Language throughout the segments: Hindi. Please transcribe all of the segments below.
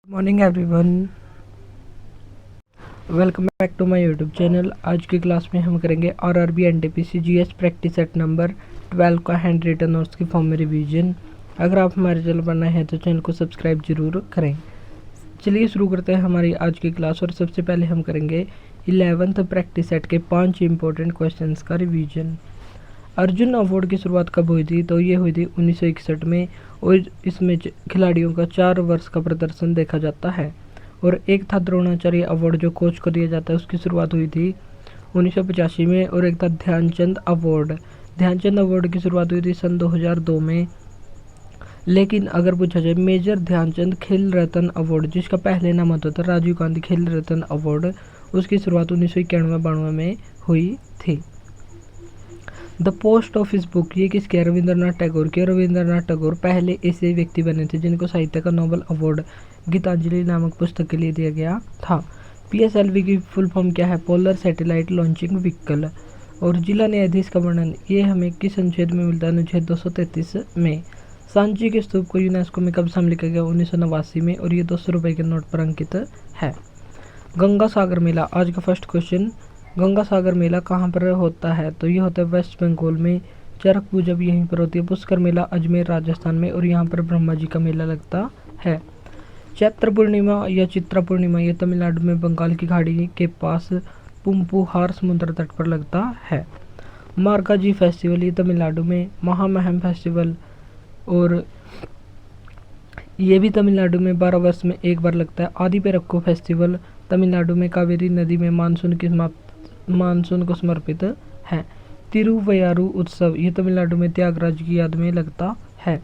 Morning everyone, welcome back to my YouTube channel. आज की क्लास में हम करेंगे RRB NTPC GS practice set number 12 का हैंड रिटन नोट्स की फॉर्म में रिवीजन। अगर आप हमारे चैनल पर नए हैं तो चैनल को सब्सक्राइब जरूर करें। चलिए शुरू करते हैं हमारी आज की क्लास। और सबसे पहले हम करेंगे 11th प्रैक्टिस सेट के 5 इंपॉर्टेंट क्वेश्चन का रिविजन। अर्जुन अवार्ड की शुरुआत कब हुई थी? तो ये हुई थी 1961 में, और इसमें खिलाड़ियों का 4 वर्ष का प्रदर्शन देखा जाता है। और एक था द्रोणाचार्य अवार्ड जो कोच को दिया जाता है, उसकी शुरुआत हुई थी 1985 में। और एक था ध्यानचंद अवार्ड। ध्यानचंद अवार्ड की शुरुआत हुई थी सन 2002 में। लेकिन अगर पूछा जाए मेजर ध्यानचंद खेल रत्न अवार्ड, जिसका पहले नाम होता था राजीव गांधी खेल रत्न अवार्ड, उसकी शुरुआत 1991-92 में हुई थी। द पोस्ट ऑफिस बुक, ये किसकी है? रविंद्रनाथ टैगोर की। रविंद्रनाथ टैगोर पहले ऐसे व्यक्ति बने थे जिनको साहित्य का नोबेल अवार्ड गीतांजलि नामक पुस्तक के लिए दिया गया था। पीएसएलवी की फुल फॉर्म क्या है? Polar satellite launching vehicle. और जिला न्यायाधीश का वर्णन ये हमें किस अनुच्छेद में मिलता है? अनुच्छेद 233 में। सांची के स्तूप को यूनेस्को में कब शामिल किया गया? 1989 में। और ये 200 रुपये के नोट पर अंकित है। गंगा सागर मेला, आज का फर्स्ट क्वेश्चन। गंगा सागर मेला कहाँ पर होता है? तो ये होता है वेस्ट बंगाल में। चरक पूजा भी यहीं पर होती है। पुष्कर मेला अजमेर राजस्थान में, और यहाँ पर ब्रह्मा जी का मेला लगता है। चैत्र पूर्णिमा या चित्रा पूर्णिमा ये तमिलनाडु में बंगाल की खाड़ी के पास पुम्पुहार समुद्र तट पर लगता है। मार्काजी फेस्टिवल ये तमिलनाडु में। महामहम फेस्टिवल, और ये भी तमिलनाडु में 12 वर्ष में एक बार लगता है। आदि पे रखो फेस्टिवल तमिलनाडु में कावेरी नदी में मानसून को समर्पित है। तिरुवयारू उत्सव ये तमिलनाडु में त्यागराज की याद में लगता है।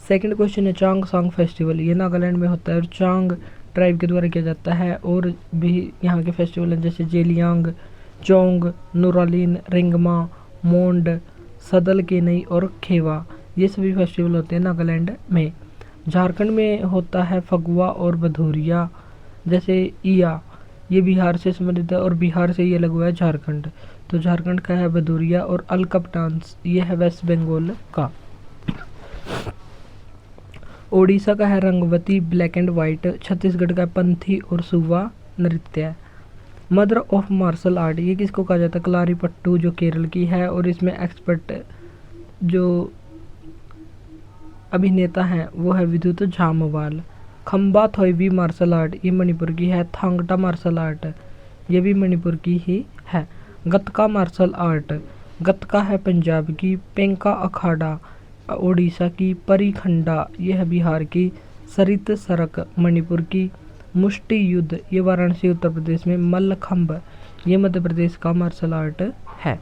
सेकंड क्वेश्चन है चांग सांग फेस्टिवल, ये नागालैंड में होता है और चांग ट्राइब के द्वारा किया जाता है। और भी यहाँ के फेस्टिवल हैं जैसे जेलियांग, चोंग, नुरालीन, रिंगमा, मोंड, सदल केनई और खेवा, ये सभी फेस्टिवल होते हैं नागालैंड में। झारखंड में होता है फगुआ और भदौरिया, जैसे ईया ये बिहार से संबंधित है, और बिहार से ये लगा हुआ है झारखंड। तो झारखंड का है भदौरिया। और अलकप डांस ये है वेस्ट बंगाल का। ओडिशा का है Rangabati black and white. Chhattisgarh का पंथी और सुवा नृत्य। मदर ऑफ मार्शल आर्ट ये किसको कहा जाता है? कलारीपट्टू जो केरल की है, और इसमें एक्सपर्ट जो अभिनेता हैं वो है विद्युत झामवाल। खम्बा थोइबी मार्शल आर्ट ये मणिपुर की है। थांगटा मार्शल आर्ट ये भी मणिपुर की ही है। गतका मार्शल आर्ट, गतका है पंजाब की। पेंका अखाड़ा ओडिशा की। परिखंडा ये है बिहार की। सरित सरक मणिपुर की। मुष्टि युद्ध ये वाराणसी उत्तर प्रदेश में। मल्लखंब ये मध्य प्रदेश का मार्शल आर्ट है।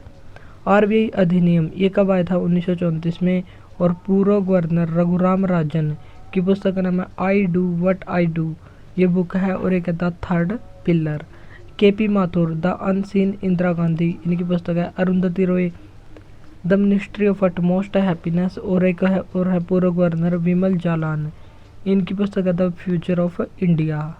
आरबीआई अधिनियम ये कब आया था? 1934 में। और पूर्व गवर्नर रघुराम राजन की पुस्तक का नाम है I do what I do, ये बुक है। और एक है the third pillar. KP Mathur the unseen Indira Gandhi, इनकी पुस्तक है। Arundhati Roy the ministry of utmost happiness, और एक है पूर्व गवर्नर विमल जालान, इनकी पुस्तक है the future of India.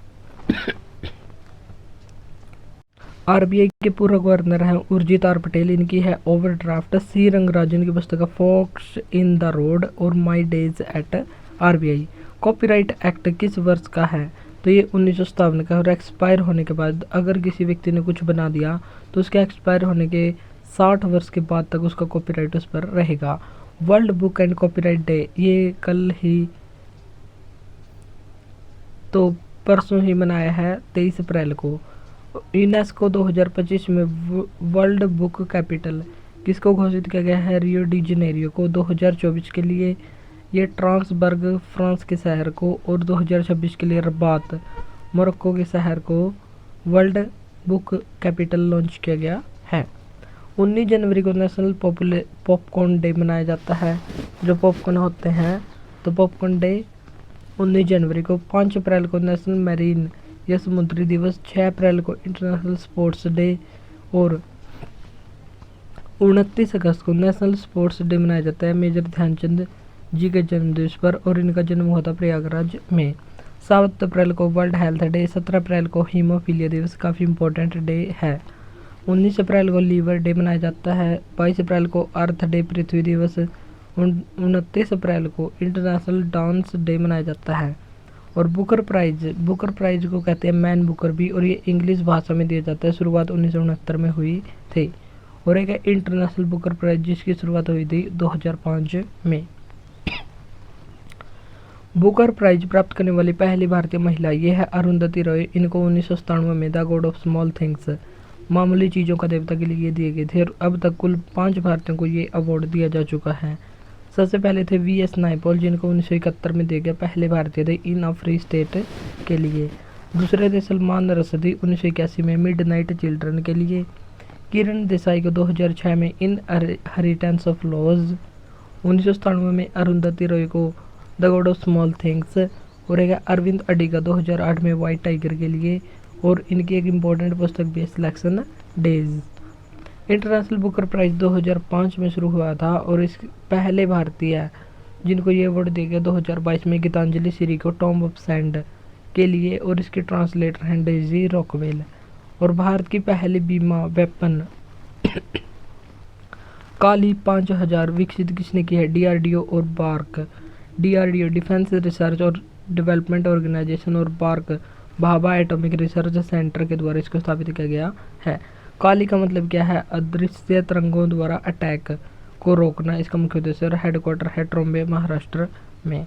RBI के पूर्व गवर्नर हैं उर्जित आर पटेल, इनकी है ओवरड्राफ्ट। सी रंगराजन की पुस्तक है फॉक्स इन द रोड और my days at RBI. Copyright act किस वर्ष का है? तो ये 1957 का। और एक्सपायर होने के बाद अगर किसी व्यक्ति ने कुछ बना दिया तो उसके एक्सपायर होने के 60 वर्ष के बाद तक उसका कॉपीराइट उस पर रहेगा। World book and copyright day ये कल ही तो परसों ही मनाया है 23 अप्रैल को। यूनेस्को 2025 में वर्ल्ड बुक कैपिटल किसको घोषित किया गया है? रियो डी जेनेरियो को। 2024 के लिए ये ट्रांसबर्ग फ्रांस के शहर को, और 2026 के लिए रबात मोरक्को के शहर को वर्ल्ड बुक कैपिटल लॉन्च किया गया है। 19 जनवरी को नेशनल पॉपकॉर्न डे मनाया जाता है। जो पॉपकॉर्न होते हैं तो पॉपकॉर्न डे 19 जनवरी को। 5 अप्रैल को नेशनल मैरीन यह समुद्री दिवस। 6 अप्रैल को इंटरनेशनल स्पोर्ट्स डे। और 29 अगस्त को नेशनल स्पोर्ट्स डे मनाया जाता है मेजर ध्यानचंद जी के जन्मदिवस पर, और इनका जन्म हुआ था प्रयागराज में। 7 अप्रैल को वर्ल्ड हेल्थ डे। 17 अप्रैल को हीमोफीलिया दिवस, काफ़ी इंपॉर्टेंट डे है। 19 अप्रैल को लीवर डे मनाया जाता है। 22 अप्रैल को अर्थ डे पृथ्वी दिवस। 29 अप्रैल को इंटरनेशनल डांस डे मनाया जाता है। और बुकर प्राइज को कहते हैं मैन बुकर भी, और ये इंग्लिश भाषा में दिया जाता है। शुरुआत 1969 में हुई थी। और एक है इंटरनेशनल बुकर प्राइज, जिसकी शुरुआत हुई थी 2005 में। बुकर प्राइज प्राप्त करने वाली पहली भारतीय महिला ये है अरुंधति रॉय। इनको 1997 में the God of small things, मामूली चीज़ों का देवता के लिए दिए गए थे। और अब तक कुल 5 भारतीयों को ये अवार्ड दिया जा चुका है। सबसे पहले थे वीएस नायपॉल, जिनको 1971 में दिया गया, पहले भारतीय थे इन अ फ्री स्टेट के लिए। दूसरे थे सलमान रश्दी 1981 में मिडनाइट चिल्ड्रन के लिए। किरण देसाई को 2006 में इन हेरिटेंस ऑफ लॉज। 1997 में अरुंधति रॉय को the God of small things. और एक अरविंद अडिगा 2008 में वाइट टाइगर के लिए। और इनकी एक इम्पोर्टेंट पुस्तक भी है selection days. International Booker prize 2005 में शुरू हुआ था। और इस पहले भारतीय जिनको ये अवार्ड दिया गया 2022 में गीतांजलि श्री को टॉम्ब ऑफ सैंड के लिए। और इसके ट्रांसलेटर हैं डेजी रॉकवेल। और भारत की पहली बीमा वेपन काली 5000 विकसित किसने की है? डीआरडीओ और बार्क। डीआरडीओ डिफेंस रिसर्च और डेवलपमेंट ऑर्गेनाइजेशन और BARC Bhabha atomic research centre के द्वारा इसको स्थापित किया गया है। काली का मतलब क्या है? अदृश्य तरंगों द्वारा अटैक को रोकना इसका मुख्य उद्देश्य। और हेडक्वार्टर है ट्रॉम्बे महाराष्ट्र में।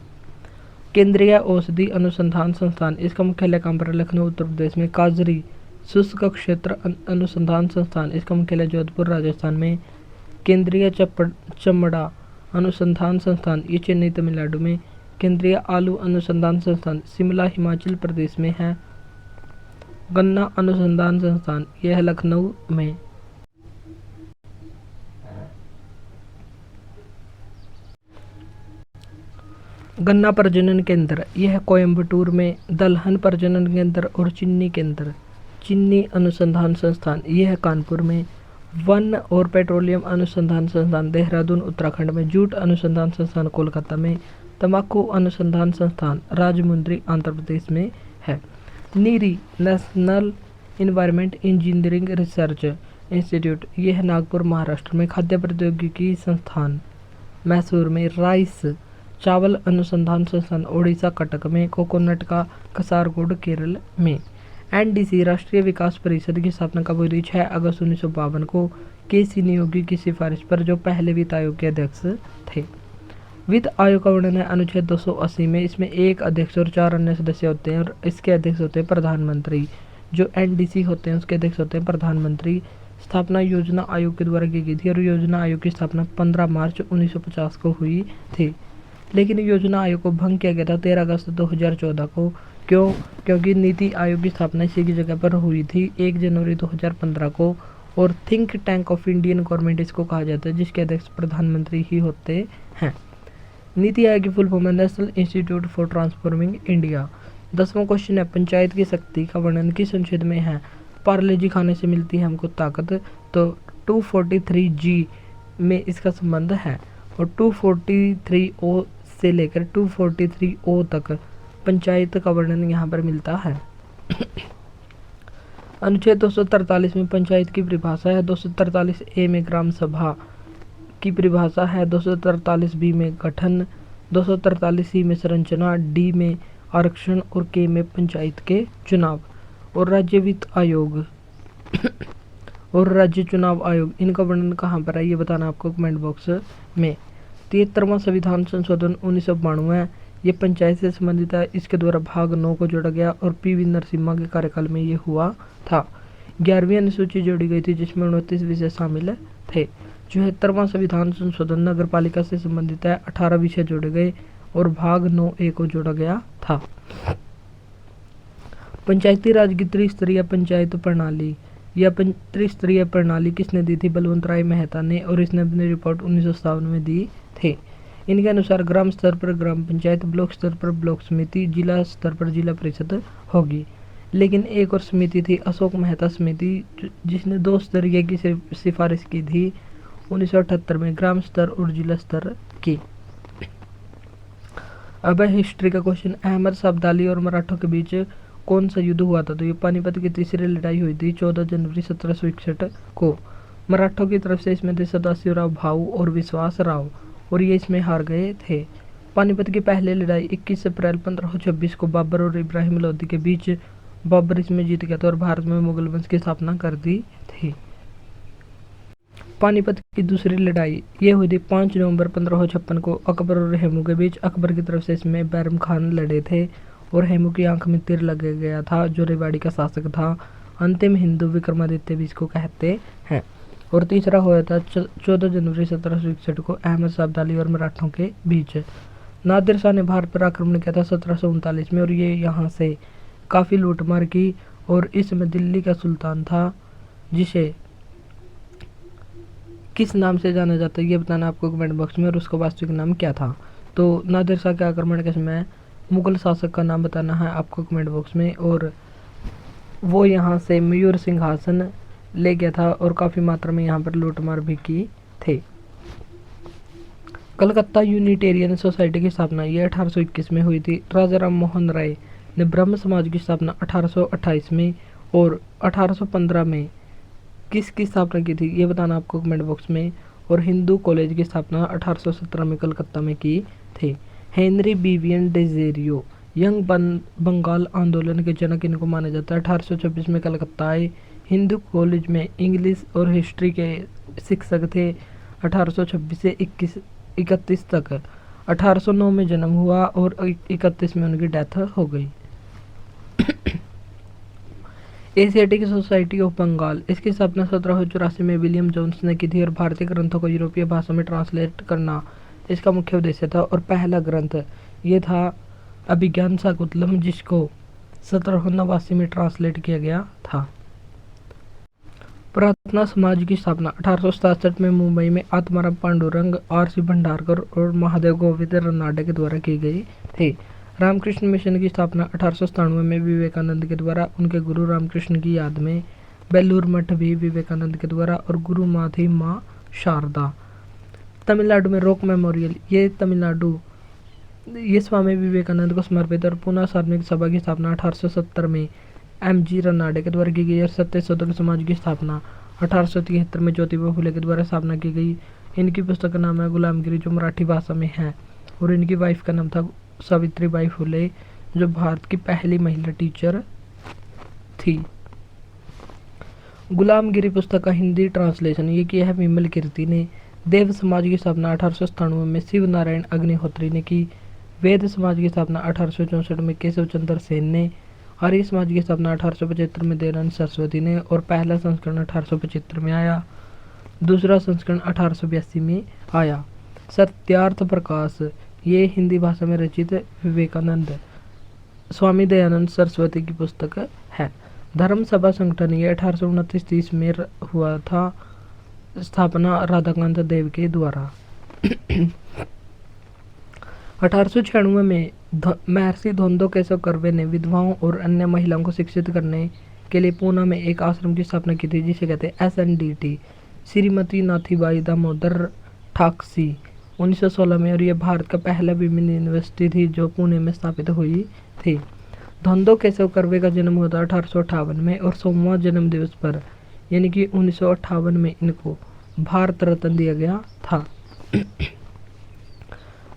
केंद्रीय औषधि अनुसंधान संस्थान, इसका मुख्यालय कहाँ पर? लखनऊ उत्तर प्रदेश में। काजरी शुष्क क्षेत्र अनुसंधान संस्थान, इसका मुख्यालय जोधपुर राजस्थान में। केंद्रीय चमड़ा अनुसंधान संस्थान, ये चेन्नई तमिलनाडु में। केंद्रीय आलू अनुसंधान संस्थान शिमला हिमाचल प्रदेश में है। गन्ना अनुसंधान संस्थान यह है लखनऊ में। गन्ना प्रजनन केंद्र यह है कोयम्बटूर में। दलहन प्रजनन केंद्र और चीनी केंद्र चीनी अनुसंधान संस्थान यह है कानपुर में। वन और पेट्रोलियम अनुसंधान संस्थान देहरादून उत्तराखंड में। जूट अनुसंधान संस्थान कोलकाता में। तंबाकू अनुसंधान संस्थान राजमुंद्री आंध्र प्रदेश में है। NEERI national environment engineering research institute यह है नागपुर महाराष्ट्र में। खाद्य प्रौद्योगिकी संस्थान मैसूर में। राइस चावल अनुसंधान संस्थान ओडिशा कटक में। कोकोनट का कसारगोड केरल में। एनडीसी राष्ट्रीय विकास परिषद की स्थापना कब हुई थी? 6 अगस्त 1952 को केसी नियोगी की सिफारिश पर, जो पहले वित्त आयोग के अध्यक्ष थे। वित्त आयोग का वर्णन है अनुच्छेद 280 में। इसमें 1 अध्यक्ष और 4 अन्य सदस्य होते हैं। और इसके अध्यक्ष होते हैं प्रधानमंत्री। जो एनडीसी होते हैं उसके अध्यक्ष होते हैं प्रधानमंत्री। स्थापना योजना आयोग के द्वारा की गई थी। और योजना आयोग की स्थापना 15 मार्च 1950 को हुई थी। लेकिन योजना आयोग को भंग किया गया था 13 अगस्त 2014 को। क्यों? क्योंकि नीति आयोग की स्थापना इसी की जगह पर हुई थी 1 जनवरी 2015 को। और think tank of Indian government इसको कहा जाता है, जिसके अध्यक्ष प्रधानमंत्री ही होते हैं। नीति आयोग की फुल फॉर्म है national institute for transforming India. 10वां क्वेश्चन है पंचायत की शक्ति का वर्णन किस अनुच्छेद में है? पार्ले जी खाने से मिलती है हमको ताकत, तो 243G में इसका संबंध है। और 243O से लेकर 243O तक पंचायत का वर्णन यहाँ पर मिलता है। अनुच्छेद 243 में पंचायत की परिभाषा है। 243A में ग्राम सभा की परिभाषा है। 243B में गठन, 243C में संरचना, D में आरक्षण और K में पंचायत के चुनाव। और राज्य वित्त आयोग और राज्य चुनाव आयोग इनका वर्णन कहाँ पर है ये बताना आपको कमेंट बॉक्स में। 73वां संविधान संशोधन 1992 है। ये पंचायत से संबंधित है। इसके द्वारा भाग 9 को जोड़ा गया और पीवी नरसिम्हा के कार्यकाल में ये हुआ था। 11वीं अनुसूची जोड़ी गई थी जिसमें 29 विषय शामिल थे। 74वां संविधान संशोधन नगर पालिका से संबंधित है। 18 विषय जोड़े गए और भाग 9A को जोड़ा गया था। पंचायती राज की त्रिस्तरीय पंचायत प्रणाली या त्रिस्तरीय प्रणाली किसने दी थी? बलवंत राय मेहता ने। और इसने अपनी रिपोर्ट 1957 में दी थी। इनके अनुसार ग्राम स्तर पर ग्राम पंचायत, ब्लॉक स्तर पर ब्लॉक समिति, जिला स्तर पर जिला परिषद होगी। लेकिन एक और समिति थी अशोक मेहता समिति, जिसने 2 स्तरीय की सिफारिश की थी 1978 में, ग्राम स्तर और जिला स्तर की। अब हिस्ट्री का क्वेश्चन, अहमद शाह अब्दाली और मराठों के बीच कौन सा युद्ध हुआ था? तो ये पानीपत की तीसरी लड़ाई हुई थी 14 जनवरी 1761 को। मराठों की तरफ से इसमें थे सदाशिवराव भाऊ और विश्वास राव, और ये इसमें हार गए थे। पानीपत की पहली लड़ाई 21 अप्रैल 1526 को बाबर और इब्राहिम लोदी के बीच बाबर इसमें जीत गया था और भारत में मुगल वंश की स्थापना कर दी थी। पानीपत की दूसरी लड़ाई ये हुई थी 5 नवंबर 1556 को अकबर और हेमू के बीच। अकबर की तरफ से इसमें बैरम खान लड़े थे और हेमू की आंख में तीर लग गया था, जो रेवाड़ी का शासक था। अंतिम हिंदू विक्रमादित्य भी इसको कहते हैं। और तीसरा हुआ था 14 जनवरी 1761 को अहमद शाह अब्दाली और मराठों के बीच। नादिर शाह ने भारत पर आक्रमण किया था 1739 में और ये यहाँ से काफ़ी लूटमार की और इसमें दिल्ली का सुल्तान था, जिसे किस नाम से जाना जाता है ये बताना आपको कमेंट बॉक्स में, और उसका वास्तविक नाम क्या था। तो नादिर शाह के आक्रमण के समय मुगल शासक का नाम बताना है आपको कमेंट बॉक्स में। और वो यहाँ से मयूर सिंहासन ले गया था और काफ़ी मात्रा में यहाँ पर लूटमार भी की थे। कलकत्ता यूनिटेरियन सोसाइटी की स्थापना ये 1821 में हुई थी। राजा राम मोहन राय ने ब्रह्म समाज की स्थापना 1828 में और 1815 में किसकी स्थापना की थी ये बताना आपको कमेंट बॉक्स में। और हिंदू कॉलेज की स्थापना 1817 में कलकत्ता में की थी। हेनरी विवियन डेजेरियो यंग बंगाल आंदोलन के जनक इनको माना जाता है। 1826 में कलकत्ता आए। हिंदू कॉलेज में इंग्लिश और हिस्ट्री के शिक्षक थे। 1826 से 31 तक 1809 में जन्म हुआ और 31 में उनकी डेथ हो गई। एशियाटिक सोसाइटी ऑफ बंगाल इसकी स्थापना 1784 में विलियम जोन्स ने की थी और भारतीय ग्रंथों को यूरोपीय भाषा में ट्रांसलेट करना इसका मुख्य उद्देश्य था। और पहला ग्रंथ ये था अभिज्ञान शाकुंतलम, जिसको 1789 में ट्रांसलेट किया गया था। प्रार्थना समाज की स्थापना 1867 में मुंबई में आत्माराम पांडुरंग, R.C. भंडारकर और महादेव गोविंद रनाडे के द्वारा की गई थी। रामकृष्ण मिशन की स्थापना 1897 में विवेकानंद के द्वारा, उनके गुरु रामकृष्ण की याद में। बेलूर मठ भी विवेकानंद के द्वारा और गुरु माँ थी माँ शारदा। तमिलनाडु में रॉक मेमोरियल ये तमिलनाडु ये स्वामी विवेकानंद को समर्पित और पुनः सार्वजनिक सभा की स्थापना 1870 में M.G. रनाडे के द्वारा की गई। और सत्य शोधक समाज की स्थापना 1873 में ज्योतिबा फुले के द्वारा स्थापना की गई। इनकी पुस्तक का नाम है गुलामगिरी, जो मराठी भाषा में है। और इनकी वाइफ का नाम था सावित्रीबाई फुले, जो भारत की पहली महिला टीचर थी। गुलामगिरी पुस्तक का हिंदी ट्रांसलेशन ये किया है विमल कीर्ति ने। देव समाज की स्थापना 1897 में शिव नारायण अग्निहोत्री ने की। वेद समाज की स्थापना 1864 में केशव चंद्र सेन ने। आर्य समाज की स्थापना 1875 में दयानंद सरस्वती ने और पहला संस्करण 1875 में आया। दूसरा संस्करण 1882 में आया। सत्यार्थ प्रकाश ये हिंदी भाषा में रचित विवेकानंद स्वामी दयानंद सरस्वती की पुस्तक है। धर्म सभा संगठन ये 1829-30 में हुआ था, स्थापना राधाकांत देव के द्वारा। 1896 में महर्षि धोंदो केशव कर्वे ने विधवाओं और अन्य महिलाओं को शिक्षित करने के लिए पूना में एक आश्रम की स्थापना की थी, जिसे कहते हैं SNDT। श्रीमती नाथीबाई दामोदर ठाकसी 1916 में, और यह भारत का पहला विमेन यूनिवर्सिटी थी जो पुणे में स्थापित हुई थी। धोंदो केशव कर्वे का जन्म हुआ था 1858 में और 100वां जन्म दिवस पर यानी कि 1958 में इनको भारत रत्न दिया गया था।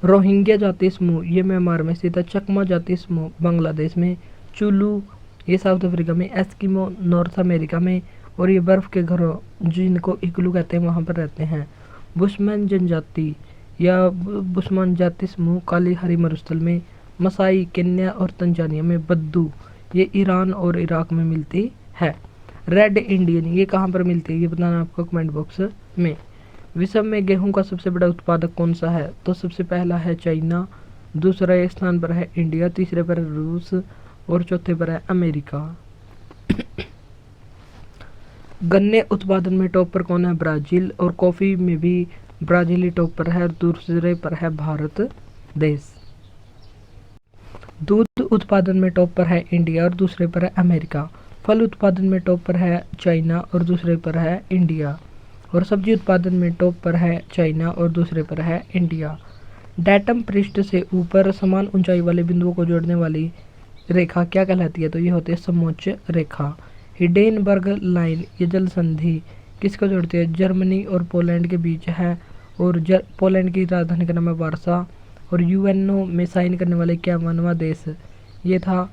रोहिंग्या जाति समूह ये म्यांमार में स्थित है। चकमा जाति समूह बांग्लादेश में। चुलू ये साउथ अफ्रीका में। एस्किमो नॉर्थ अमेरिका में और ये बर्फ के घरों जिनको इग्लू कहते हैं वहाँ पर रहते हैं। बुशमैन जनजाति या बुशमैन जाति समूह काली हरी मरुस्थल में। मसाई केन्या और तंजानिया में। बद्दू ये ईरान और इराक में मिलती है। रेड इंडियन ये कहाँ पर मिलती है ये बताना आपको कमेंट बॉक्स में। विश्व में गेहूं का सबसे बड़ा उत्पादक कौन सा है तो सबसे पहला है चाइना, दूसरे स्थान पर है इंडिया, तीसरे पर रूस और चौथे पर है अमेरिका। गन्ने उत्पादन में टॉप पर कौन है ब्राजील, और कॉफी में भी ब्राजील ही टॉप पर है और दूसरे पर है भारत देश। दूध उत्पादन में टॉप पर है इंडिया और दूसरे पर है अमेरिका। फल उत्पादन में टॉप पर है चाइना और दूसरे पर है इंडिया। और सब्जी उत्पादन में टॉप पर है चाइना और दूसरे पर है इंडिया। डेटम पृष्ठ से ऊपर समान ऊंचाई वाले बिंदुओं को जोड़ने वाली रेखा क्या कहलाती है तो ये होती है समोच्च रेखा। हिडेनबर्ग लाइन ये जल संधि किसको जोड़ती है जर्मनी और पोलैंड के बीच है और पोलैंड की राजधानी का नाम है वार्सा। और यूएनओ में साइन करने वाले 51वां देश ये था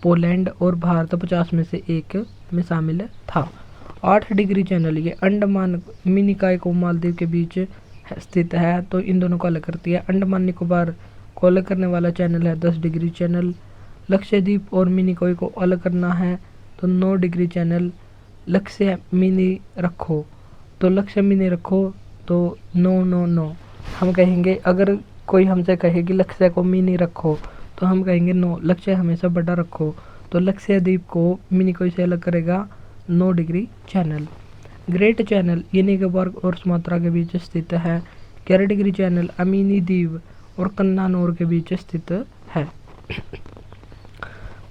पोलैंड, और भारत 50 में से एक में शामिल था। 8 डिग्री चैनल ये अंडमान मिनिकॉय को मालदीव के बीच स्थित है, तो इन दोनों को अलग करती है। अंडमान निकोबार को अलग करने वाला चैनल है 10 डिग्री चैनल। लक्षद्वीप और मिनिकॉय को अलग करना है तो 9 डिग्री चैनल। लक्ष्य मिनी रखो तो तो 9 हम कहेंगे। अगर कोई हमसे कहे कि लक्ष्य को मिनी रखो तो हम कहेंगे 9, लक्ष्य हमेशा बड़ा रखो। तो लक्षद्वीप को मिनिकॉय से अलग करेगा 9 डिग्री चैनल। ग्रेट चैनल ये निकोबार और सुमात्रा के बीच स्थित है। 11 डिग्री चैनल अमीनी द्वीप और कन्नानौर के बीच स्थित है।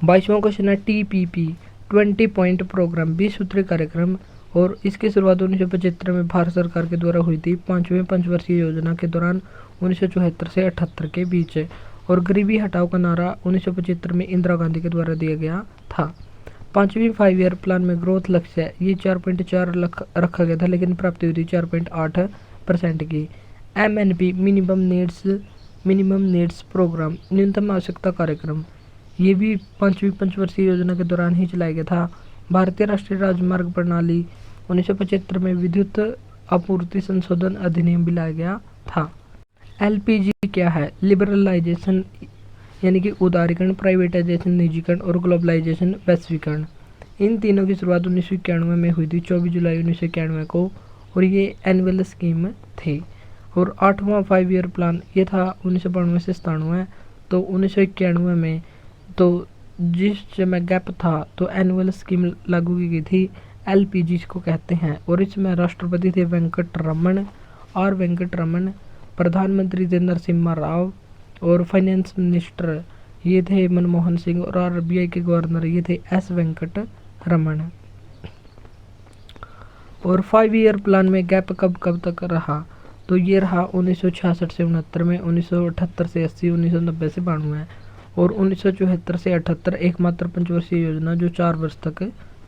22वां क्वेश्चन है TPP 20 पॉइंट प्रोग्राम 20 सूत्री कार्यक्रम, और इसकी शुरुआत 1975 में भारत सरकार के द्वारा हुई थी 5वें पंचवर्षीय योजना के दौरान 1974 से 78 के बीच। और गरीबी हटाओ का नारा 1975 में इंदिरा गांधी के द्वारा दिया गया था। 5वीं 5 ईयर प्लान में ग्रोथ लक्ष्य ये 4.4 लाख रखा गया था, लेकिन प्राप्ति हुई थी 4.8% की। MNP मिनिमम नीड्स प्रोग्राम न्यूनतम आवश्यकता कार्यक्रम ये भी 5वीं पंचवर्षीय योजना के दौरान ही चलाया गया था। भारतीय राष्ट्रीय राजमार्ग प्रणाली 1975 में विद्युत आपूर्ति संशोधन अधिनियम भी लाया गया था। LPG क्या है? लिबरलाइजेशन यानी कि उदारीकरण, प्राइवेटाइजेशन निजीकरण, और ग्लोबलाइजेशन वैश्वीकरण। इन तीनों की शुरुआत 1991 में हुई थी 24 जुलाई 1991 को, और ये एनुअल स्कीम थी। और 8वां 5 ईयर प्लान ये था 1992 से 97। तो 1991 में तो जिस समय गैप था तो एनुअल स्कीम लागू की गई थी, LPG को कहते हैं। और इसमें राष्ट्रपति थे वेंकटरमन, प्रधानमंत्री थे नरसिम्हा राव, और फाइनेंस मिनिस्टर ये थे मनमोहन सिंह, और RBI के गवर्नर ये थे S वेंकटरमन। और 5 ईयर प्लान में गैप कब तक रहा? तो ये रहा 1966 से 69 में, 1978 से 80, 1990 से 92, और 1974 से 78 एकमात्र पंचवर्षीय योजना जो 4 वर्ष तक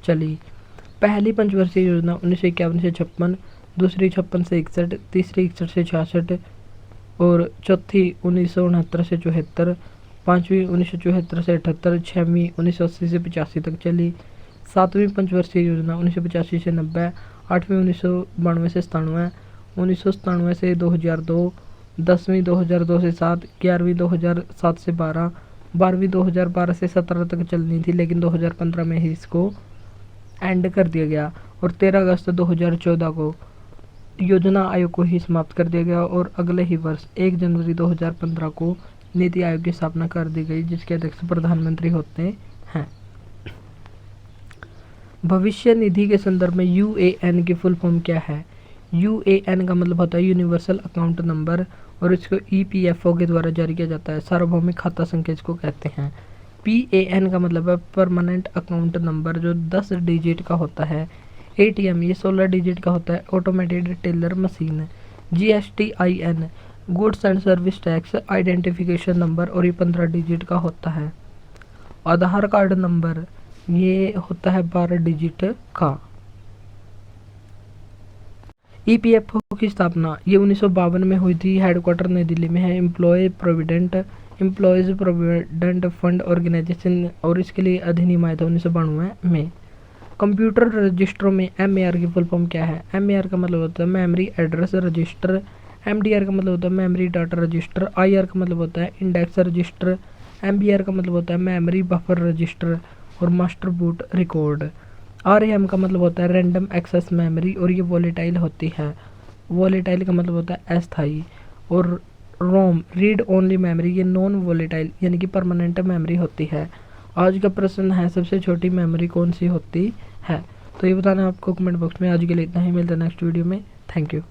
चली। पहली पंचवर्षीय योजना 1951 से 56, दूसरी 56 से 61, तीसरी 61 से 66, और चौथी 1969 से 74, पाँचवीं 1974 से 78, छठवीं 1980 से 85 तक चली। 7वीं पंचवर्षीय योजना 1985 से 90, 8वीं 1992 से 97, 1997 से 2002, 10वीं 2002 से 7, 11वीं 2007 से 12, 12वीं 2012 से 17 तक चलनी थी, लेकिन 2015 में ही इसको एंड कर दिया गया। और 13 अगस्त 2014 को योजना आयोग को ही समाप्त कर दिया गया, और अगले ही वर्ष 1 जनवरी 2015 को नीति आयोग की स्थापना कर दी गई, जिसके अध्यक्ष प्रधानमंत्री होते हैं। भविष्य निधि के संदर्भ में UAN की फुल फॉर्म क्या है? UAN का मतलब होता है यूनिवर्सल अकाउंट नंबर, और इसको EPFO के द्वारा जारी किया जाता है। सार्वभौमिक खाता संख्या इसको कहते हैं। PAN का मतलब है परमानेंट अकाउंट नंबर, जो 10 डिजिट का होता है। ATM ये 16 डिजिट का होता है, automated teller machine. GSTIN goods and service tax identification number, और ये 15 डिजिट का होता है। आधार कार्ड नंबर ये होता है 12 डिजिट का। EPFO की स्थापना ये 1952 में हुई थी, हेडक्वार्टर नई दिल्ली में है। एम्प्लॉयज प्रोविडेंट फंड ऑर्गेनाइजेशन, और इसके लिए अधिनियम आया था 1992 में। कंप्यूटर रजिस्टरों में MAR की फुल फॉर्म क्या है? MAR का मतलब होता है मेमोरी एड्रेस रजिस्टर। MDR का मतलब होता है मेमोरी डाटा रजिस्टर। IR का मतलब होता है इंडेक्स रजिस्टर। MBR का मतलब होता है मेमोरी बफर रजिस्टर और मास्टर बूट रिकॉर्ड। RAM का मतलब होता है रैंडम एक्सेस मेमोरी, और ये वॉलेटाइल होती है। वॉलेटाइल का मतलब होता है अस्थायी। और ROM रीड ओनली मेमोरी, ये नॉन वॉलेटाइल यानी कि परमानेंट मेमोरी होती है। आज का प्रश्न है सबसे छोटी मेमोरी कौन सी होती है? तो ये बताना आपको कमेंट बॉक्स में। आज के लिए इतना ही, मिलता है नेक्स्ट वीडियो में। Thank you.